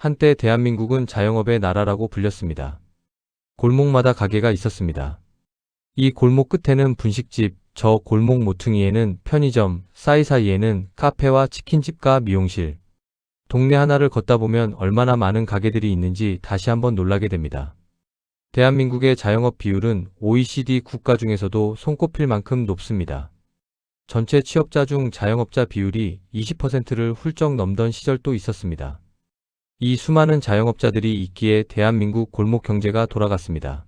한때 대한민국은 자영업의 나라라고 불렸습니다. 골목마다 가게가 있었습니다. 이 골목 끝에는 분식집, 저 골목 모퉁이에는 편의점, 사이사이에는 카페와 치킨집과 미용실. 동네 하나를 걷다 보면 얼마나 많은 가게들이 있는지 다시 한번 놀라게 됩니다. 대한민국의 자영업 비율은 OECD 국가 중에서도 손꼽힐 만큼 높습니다. 전체 취업자 중 자영업자 비율이 20%를 훌쩍 넘던 시절도 있었습니다. 이 수많은 자영업자들이 있기에 대한민국 골목 경제가 돌아갔습니다.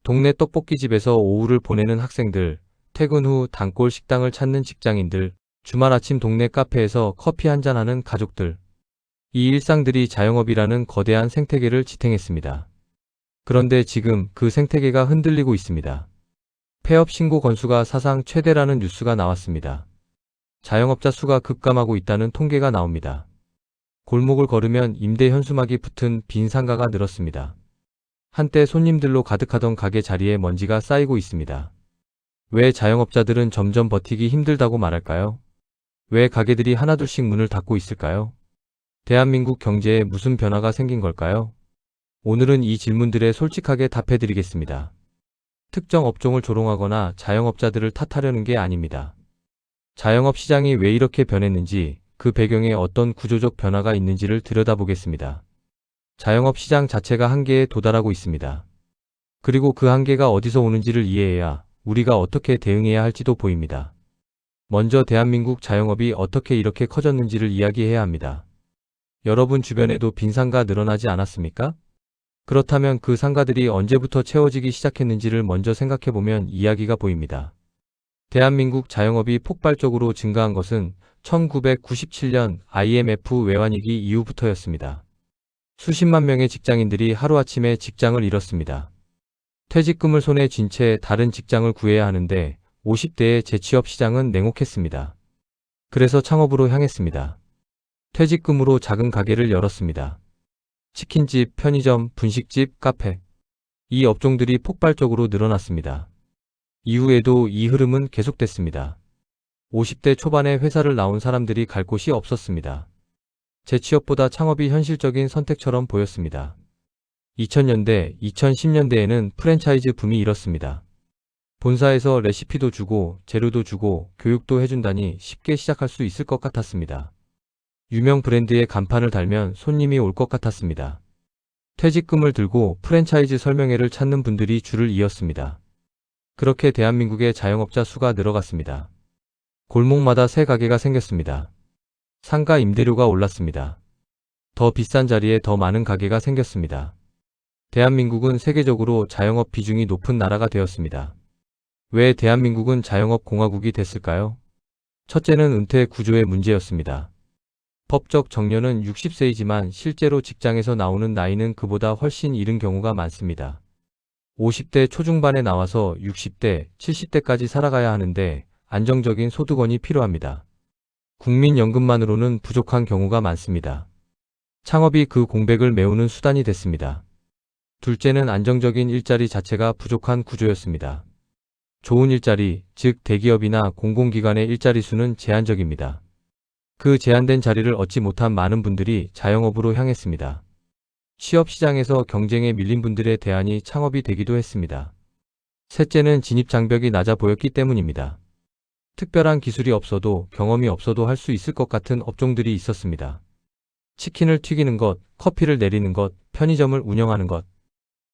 동네 떡볶이집에서 오후를 보내는 학생들, 퇴근 후 단골 식당을 찾는 직장인들, 주말 아침 동네 카페에서 커피 한잔하는 가족들. 이 일상들이 자영업이라는 거대한 생태계를 지탱했습니다. 그런데 지금 그 생태계가 흔들리고 있습니다. 폐업 신고 건수가 사상 최대라는 뉴스가 나왔습니다. 자영업자 수가 급감하고 있다는 통계가 나옵니다. 골목을 걸으면 임대 현수막이 붙은 빈 상가가 늘었습니다. 한때 손님들로 가득하던 가게 자리에 먼지가 쌓이고 있습니다. 왜 자영업자들은 점점 버티기 힘들다고 말할까요? 왜 가게들이 하나둘씩 문을 닫고 있을까요? 대한민국 경제에 무슨 변화가 생긴 걸까요? 오늘은 이 질문들에 솔직하게 답해드리겠습니다. 특정 업종을 조롱하거나 자영업자들을 탓하려는 게 아닙니다. 자영업 시장이 왜 이렇게 변했는지, 그 배경에 어떤 구조적 변화가 있는지를 들여다보겠습니다. 자영업 시장 자체가 한계에 도달하고 있습니다. 그리고 그 한계가 어디서 오는지를 이해해야 우리가 어떻게 대응해야 할지도 보입니다. 먼저 대한민국 자영업이 어떻게 이렇게 커졌는지를 이야기해야 합니다. 여러분 주변에도 빈 상가 늘어나지 않았습니까? 그렇다면 그 상가들이 언제부터 채워지기 시작했는지를 먼저 생각해보면 이야기가 보입니다. 대한민국 자영업이 폭발적으로 증가한 것은 1997년 IMF 외환위기 이후부터였습니다. 수십만 명의 직장인들이 하루아침에 직장을 잃었습니다. 퇴직금을 손에 쥔 채 다른 직장을 구해야 하는데 50대의 재취업 시장은 냉혹했습니다. 그래서 창업으로 향했습니다. 퇴직금으로 작은 가게를 열었습니다. 치킨집, 편의점, 분식집, 카페. 이 업종들이 폭발적으로 늘어났습니다. 이후에도 이 흐름은 계속됐습니다. 50대 초반에 회사를 나온 사람들이 갈 곳이 없었습니다. 재취업보다 창업이 현실적인 선택처럼 보였습니다. 2000년대, 2010년대에는 프랜차이즈 붐이 일었습니다. 본사에서 레시피도 주고, 재료도 주고, 교육도 해준다니 쉽게 시작할 수 있을 것 같았습니다. 유명 브랜드의 간판을 달면 손님이 올 것 같았습니다. 퇴직금을 들고 프랜차이즈 설명회를 찾는 분들이 줄을 이었습니다. 그렇게 대한민국의 자영업자 수가 늘어갔습니다. 골목마다 새 가게가 생겼습니다. 상가 임대료가 올랐습니다. 더 비싼 자리에 더 많은 가게가 생겼습니다. 대한민국은 세계적으로 자영업 비중이 높은 나라가 되었습니다. 왜 대한민국은 자영업 공화국이 됐을까요? 첫째는 은퇴 구조의 문제였습니다. 법적 정년은 60세이지만 실제로 직장에서 나오는 나이는 그보다 훨씬 이른 경우가 많습니다. 50대 초중반에 나와서 60대, 70대까지 살아가야 하는데 안정적인 소득원이 필요합니다. 국민연금만으로는 부족한 경우가 많습니다. 창업이 그 공백을 메우는 수단이 됐습니다. 둘째는 안정적인 일자리 자체가 부족한 구조였습니다. 좋은 일자리, 즉 대기업이나 공공기관의 일자리 수는 제한적입니다. 그 제한된 자리를 얻지 못한 많은 분들이 자영업으로 향했습니다. 취업시장에서 경쟁에 밀린 분들의 대안이 창업이 되기도 했습니다. 셋째는 진입장벽이 낮아 보였기 때문입니다. 특별한 기술이 없어도 경험이 없어도 할 수 있을 것 같은 업종들이 있었습니다. 치킨을 튀기는 것, 커피를 내리는 것, 편의점을 운영하는 것.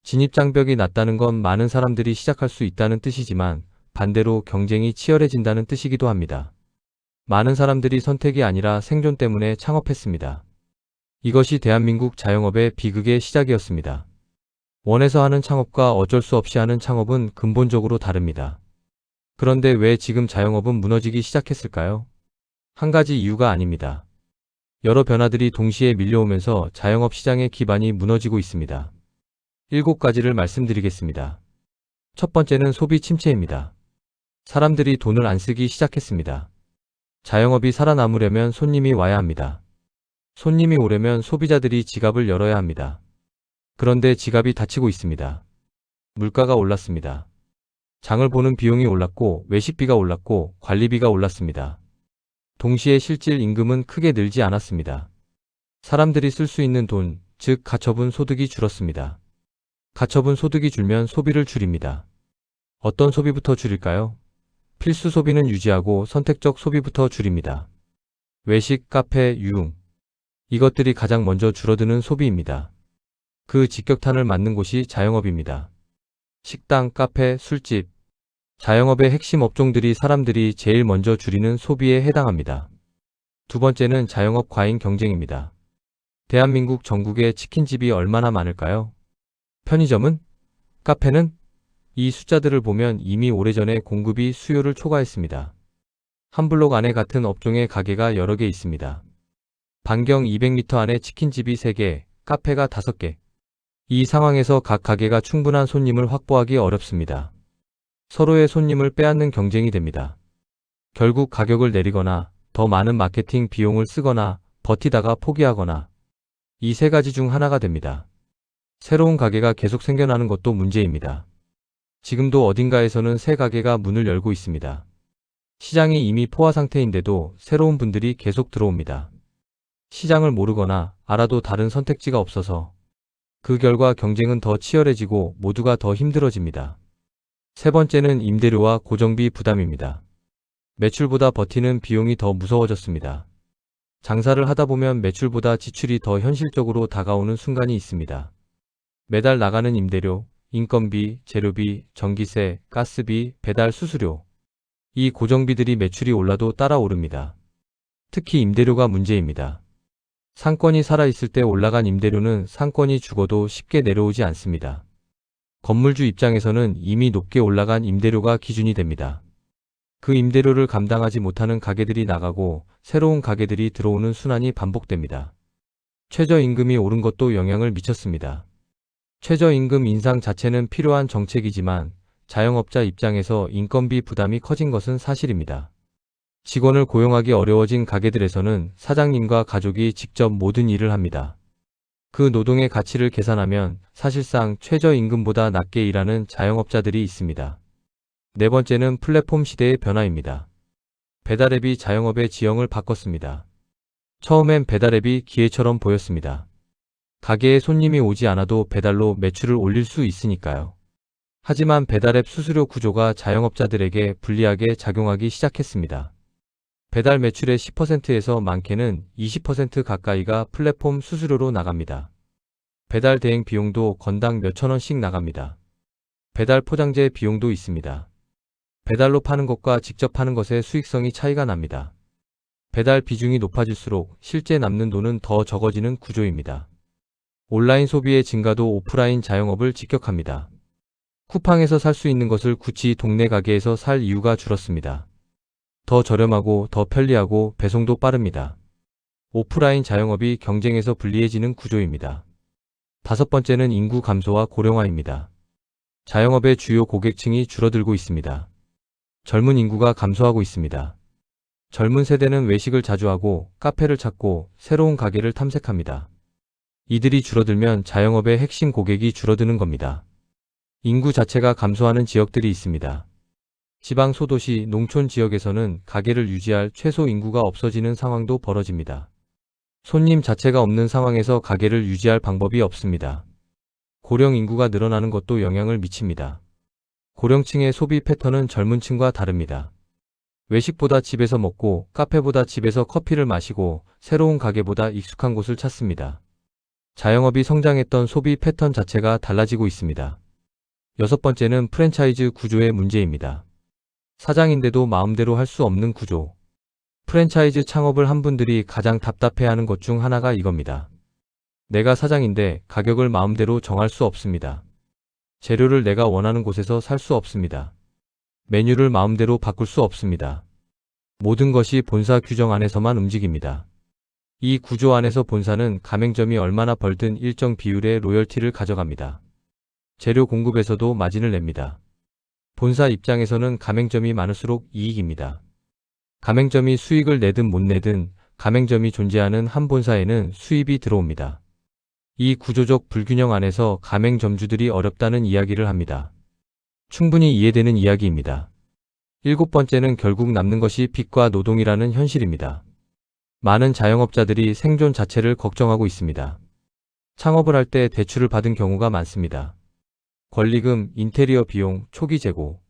진입장벽이 낮다는 건 많은 사람들이 시작할 수 있다는 뜻이지만 반대로 경쟁이 치열해진다는 뜻이기도 합니다. 많은 사람들이 선택이 아니라 생존 때문에 창업했습니다. 이것이 대한민국 자영업의 비극의 시작이었습니다. 원해서 하는 창업과 어쩔 수 없이 하는 창업은 근본적으로 다릅니다. 그런데 왜 지금 자영업은 무너지기 시작했을까요? 한 가지 이유가 아닙니다. 여러 변화들이 동시에 밀려오면서 자영업 시장의 기반이 무너지고 있습니다. 7가지를 말씀드리겠습니다. 첫 번째는 소비 침체입니다. 사람들이 돈을 안 쓰기 시작했습니다. 자영업이 살아남으려면 손님이 와야 합니다. 손님이 오려면 소비자들이 지갑을 열어야 합니다. 그런데 지갑이 닫히고 있습니다. 물가가 올랐습니다. 장을 보는 비용이 올랐고 외식비가 올랐고 관리비가 올랐습니다. 동시에 실질 임금은 크게 늘지 않았습니다. 사람들이 쓸 수 있는 돈, 즉 가처분 소득이 줄었습니다. 가처분 소득이 줄면 소비를 줄입니다. 어떤 소비부터 줄일까요? 필수 소비는 유지하고 선택적 소비부터 줄입니다. 외식, 카페, 유흥. 이것들이 가장 먼저 줄어드는 소비입니다. 그 직격탄을 맞는 곳이 자영업입니다. 식당, 카페, 술집. 자영업의 핵심 업종들이 사람들이 제일 먼저 줄이는 소비에 해당합니다. 두 번째는 자영업 과잉 경쟁입니다. 대한민국 전국에 치킨집이 얼마나 많을까요? 편의점은? 카페는? 이 숫자들을 보면 이미 오래전에 공급이 수요를 초과했습니다. 한 블록 안에 같은 업종의 가게가 여러 개 있습니다. 반경 200m 안에 치킨집이 3개, 카페가 5개. 이 상황에서 각 가게가 충분한 손님을 확보하기 어렵습니다. 서로의 손님을 빼앗는 경쟁이 됩니다. 결국 가격을 내리거나 더 많은 마케팅 비용을 쓰거나 버티다가 포기하거나 이 세 가지 중 하나가 됩니다. 새로운 가게가 계속 생겨나는 것도 문제입니다. 지금도 어딘가에서는 새 가게가 문을 열고 있습니다. 시장이 이미 포화 상태인데도 새로운 분들이 계속 들어옵니다. 시장을 모르거나 알아도 다른 선택지가 없어서 그 결과 경쟁은 더 치열해지고 모두가 더 힘들어집니다. 세 번째는 임대료와 고정비 부담입니다. 매출보다 버티는 비용이 더 무서워졌습니다. 장사를 하다 보면 매출보다 지출이 더 현실적으로 다가오는 순간이 있습니다. 매달 나가는 임대료, 인건비, 재료비, 전기세, 가스비, 배달 수수료. 이 고정비들이 매출이 올라도 따라 오릅니다. 특히 임대료가 문제입니다. 상권이 살아있을 때 올라간 임대료는 상권이 죽어도 쉽게 내려오지 않습니다. 건물주 입장에서는 이미 높게 올라간 임대료가 기준이 됩니다. 그 임대료를 감당하지 못하는 가게들이 나가고 새로운 가게들이 들어오는 순환이 반복됩니다. 최저임금이 오른 것도 영향을 미쳤습니다. 최저임금 인상 자체는 필요한 정책이지만 자영업자 입장에서 인건비 부담이 커진 것은 사실입니다. 직원을 고용하기 어려워진 가게들에서는 사장님과 가족이 직접 모든 일을 합니다. 그 노동의 가치를 계산하면 사실상 최저임금보다 낮게 일하는 자영업자들이 있습니다. 네 번째는 플랫폼 시대의 변화입니다. 배달앱이 자영업의 지형을 바꿨습니다. 처음엔 배달앱이 기회처럼 보였습니다. 가게에 손님이 오지 않아도 배달로 매출을 올릴 수 있으니까요. 하지만 배달앱 수수료 구조가 자영업자들에게 불리하게 작용하기 시작했습니다. 배달 매출의 10%에서 많게는 20% 가까이가 플랫폼 수수료로 나갑니다. 배달 대행 비용도 건당 몇천 원씩 나갑니다. 배달 포장재 비용도 있습니다. 배달로 파는 것과 직접 파는 것의 수익성이 차이가 납니다. 배달 비중이 높아질수록 실제 남는 돈은 더 적어지는 구조입니다. 온라인 소비의 증가도 오프라인 자영업을 직격합니다. 쿠팡에서 살 수 있는 것을 굳이 동네 가게에서 살 이유가 줄었습니다. 더 저렴하고 더 편리하고 배송도 빠릅니다. 오프라인 자영업이 경쟁에서 불리해지는 구조입니다. 다섯 번째는 인구 감소와 고령화입니다. 자영업의 주요 고객층이 줄어들고 있습니다. 젊은 인구가 감소하고 있습니다. 젊은 세대는 외식을 자주 하고 카페를 찾고 새로운 가게를 탐색합니다. 이들이 줄어들면 자영업의 핵심 고객이 줄어드는 겁니다. 인구 자체가 감소하는 지역들이 있습니다. 지방 소도시, 농촌 지역에서는 가게를 유지할 최소 인구가 없어지는 상황도 벌어집니다. 손님 자체가 없는 상황에서 가게를 유지할 방법이 없습니다. 고령 인구가 늘어나는 것도 영향을 미칩니다. 고령층의 소비 패턴은 젊은 층과 다릅니다. 외식보다 집에서 먹고 카페보다 집에서 커피를 마시고 새로운 가게보다 익숙한 곳을 찾습니다. 자영업이 성장했던 소비 패턴 자체가 달라지고 있습니다. 여섯 번째는 프랜차이즈 구조의 문제입니다. 사장인데도 마음대로 할 수 없는 구조. 프랜차이즈 창업을 한 분들이 가장 답답해하는 것 중 하나가 이겁니다. 내가 사장인데 가격을 마음대로 정할 수 없습니다. 재료를 내가 원하는 곳에서 살 수 없습니다. 메뉴를 마음대로 바꿀 수 없습니다. 모든 것이 본사 규정 안에서만 움직입니다. 이 구조 안에서 본사는 가맹점이 얼마나 벌든 일정 비율의 로열티를 가져갑니다. 재료 공급에서도 마진을 냅니다. 본사 입장에서는 가맹점이 많을수록 이익입니다. 가맹점이 수익을 내든 못 내든 가맹점이 존재하는 한 본사에는 수입이 들어옵니다. 이 구조적 불균형 안에서 가맹점주들이 어렵다는 이야기를 합니다. 충분히 이해되는 이야기입니다. 일곱 번째는 결국 남는 것이 빚과 노동이라는 현실입니다. 많은 자영업자들이 생존 자체를 걱정하고 있습니다. 창업을 할 때 대출을 받은 경우가 많습니다. 권리금, 인테리어 비용, 초기 재고.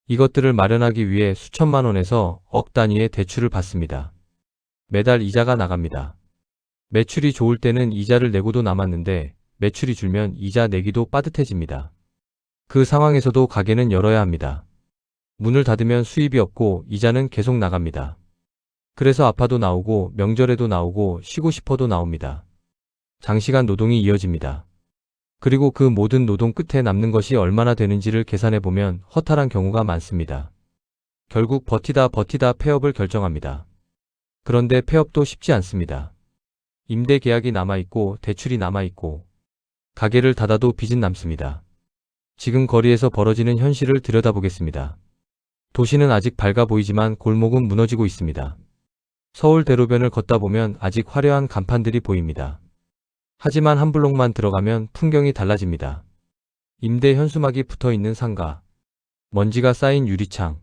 이것들을 마련하기 위해 수천만 원에서 억 단위의 대출을 받습니다. 매달 이자가 나갑니다. 매출이 좋을 때는 이자를 내고도 남았는데 매출이 줄면 이자 내기도 빠듯해집니다. 그 상황에서도 가게는 열어야 합니다. 문을 닫으면 수입이 없고 이자는 계속 나갑니다. 그래서 아파도 나오고 명절에도 나오고 쉬고 싶어도 나옵니다. 장시간 노동이 이어집니다. 그리고 그 모든 노동 끝에 남는 것이 얼마나 되는지를 계산해보면 허탈한 경우가 많습니다. 결국 버티다 폐업을 결정합니다. 그런데 폐업도 쉽지 않습니다. 임대 계약이 남아있고 대출이 남아있고 가게를 닫아도 빚은 남습니다. 지금 거리에서 벌어지는 현실을 들여다보겠습니다. 도시는 아직 밝아 보이지만 골목은 무너지고 있습니다. 서울 대로변을 걷다 보면 아직 화려한 간판들이 보입니다. 하지만 한 블록만 들어가면 풍경이 달라집니다. 임대 현수막이 붙어 있는 상가, 먼지가 쌓인 유리창,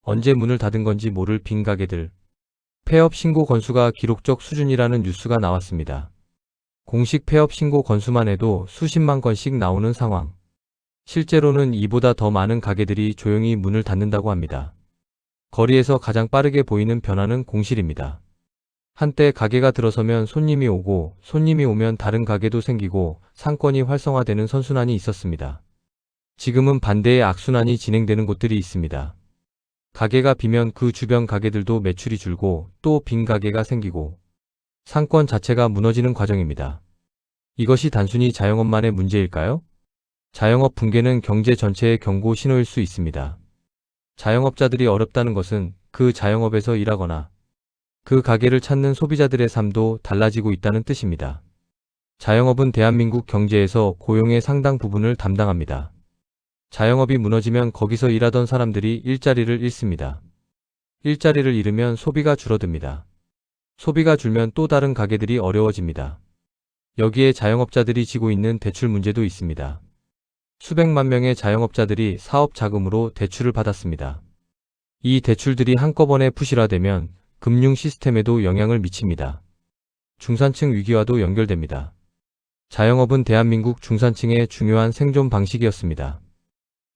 언제 문을 닫은 건지 모를 빈 가게들, 폐업 신고 건수가 기록적 수준이라는 뉴스가 나왔습니다. 공식 폐업 신고 건수만 해도 수십만 건씩 나오는 상황. 실제로는 이보다 더 많은 가게들이 조용히 문을 닫는다고 합니다. 거리에서 가장 빠르게 보이는 변화는 공실입니다. 한때 가게가 들어서면 손님이 오고 손님이 오면 다른 가게도 생기고 상권이 활성화되는 선순환이 있었습니다. 지금은 반대의 악순환이 진행되는 곳들이 있습니다. 가게가 비면 그 주변 가게들도 매출이 줄고 또 빈 가게가 생기고 상권 자체가 무너지는 과정입니다. 이것이 단순히 자영업만의 문제일까요? 자영업 붕괴는 경제 전체의 경고 신호일 수 있습니다. 자영업자들이 어렵다는 것은 그 자영업에서 일하거나 그 가게를 찾는 소비자들의 삶도 달라지고 있다는 뜻입니다. 자영업은 대한민국 경제에서 고용의 상당 부분을 담당합니다. 자영업이 무너지면 거기서 일하던 사람들이 일자리를 잃습니다. 일자리를 잃으면 소비가 줄어듭니다. 소비가 줄면 또 다른 가게들이 어려워집니다. 여기에 자영업자들이 지고 있는 대출 문제도 있습니다. 수백만 명의 자영업자들이 사업 자금으로 대출을 받았습니다. 이 대출들이 한꺼번에 부실화되면 금융 시스템에도 영향을 미칩니다. 중산층 위기와도 연결됩니다. 자영업은 대한민국 중산층의 중요한 생존 방식이었습니다.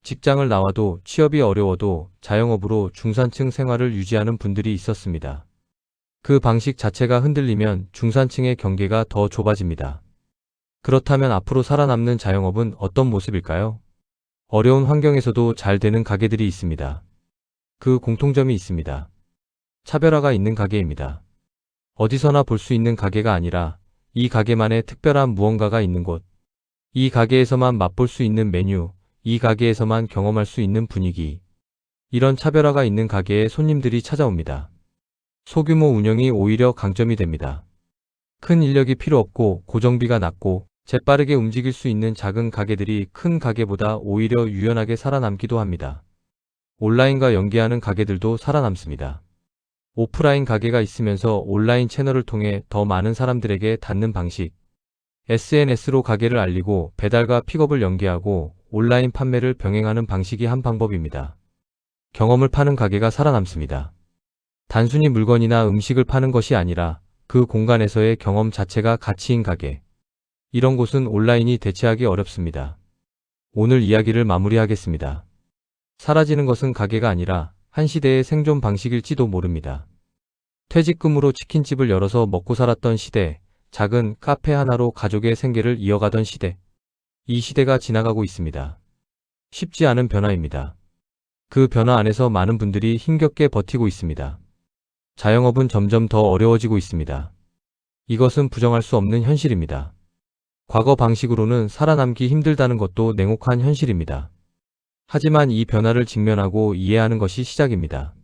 직장을 나와도 취업이 어려워도 자영업으로 중산층 생활을 유지하는 분들이 있었습니다. 그 방식 자체가 흔들리면 중산층의 경계가 더 좁아집니다. 그렇다면 앞으로 살아남는 자영업은 어떤 모습일까요? 어려운 환경에서도 잘 되는 가게들이 있습니다. 그 공통점이 있습니다. 차별화가 있는 가게입니다. 어디서나 볼 수 있는 가게가 아니라 이 가게만의 특별한 무언가가 있는 곳. 이 가게에서만 맛볼 수 있는 메뉴, 이 가게에서만 경험할 수 있는 분위기. 이런 차별화가 있는 가게에 손님들이 찾아옵니다. 소규모 운영이 오히려 강점이 됩니다. 큰 인력이 필요 없고 고정비가 낮고 재빠르게 움직일 수 있는 작은 가게들이 큰 가게보다 오히려 유연하게 살아남기도 합니다. 온라인과 연계하는 가게들도 살아남습니다. 오프라인 가게가 있으면서 온라인 채널을 통해 더 많은 사람들에게 닿는 방식. SNS로 가게를 알리고 배달과 픽업을 연계하고 온라인 판매를 병행하는 방식이 한 방법입니다. 경험을 파는 가게가 살아남습니다. 단순히 물건이나 음식을 파는 것이 아니라 그 공간에서의 경험 자체가 가치인 가게. 이런 곳은 온라인이 대체하기 어렵습니다. 오늘 이야기를 마무리하겠습니다. 사라지는 것은 가게가 아니라 한 시대의 생존 방식일지도 모릅니다. 퇴직금으로 치킨집을 열어서 먹고 살았던 시대, 작은 카페 하나로 가족의 생계를 이어가던 시대. 이 시대가 지나가고 있습니다. 쉽지 않은 변화입니다. 그 변화 안에서 많은 분들이 힘겹게 버티고 있습니다. 자영업은 점점 더 어려워지고 있습니다. 이것은 부정할 수 없는 현실입니다. 과거 방식으로는 살아남기 힘들다는 것도 냉혹한 현실입니다. 하지만 이 변화를 직면하고 이해하는 것이 시작입니다.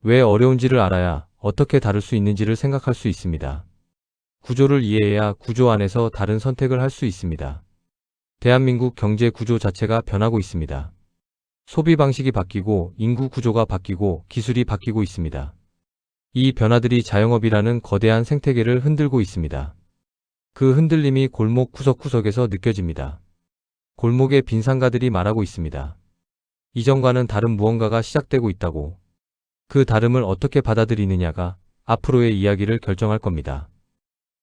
왜 어려운지를 알아야 어떻게 다룰 수 있는지를 생각할 수 있습니다. 구조를 이해해야 구조 안에서 다른 선택을 할 수 있습니다. 대한민국 경제 구조 자체가 변하고 있습니다. 소비 방식이 바뀌고 인구 구조가 바뀌고 기술이 바뀌고 있습니다. 이 변화들이 자영업이라는 거대한 생태계를 흔들고 있습니다. 그 흔들림이 골목 구석구석에서 느껴집니다. 골목의 빈상가들이 말하고 있습니다. 이전과는 다른 무언가가 시작되고 있다고. 그 다름을 어떻게 받아들이느냐가 앞으로의 이야기를 결정할 겁니다.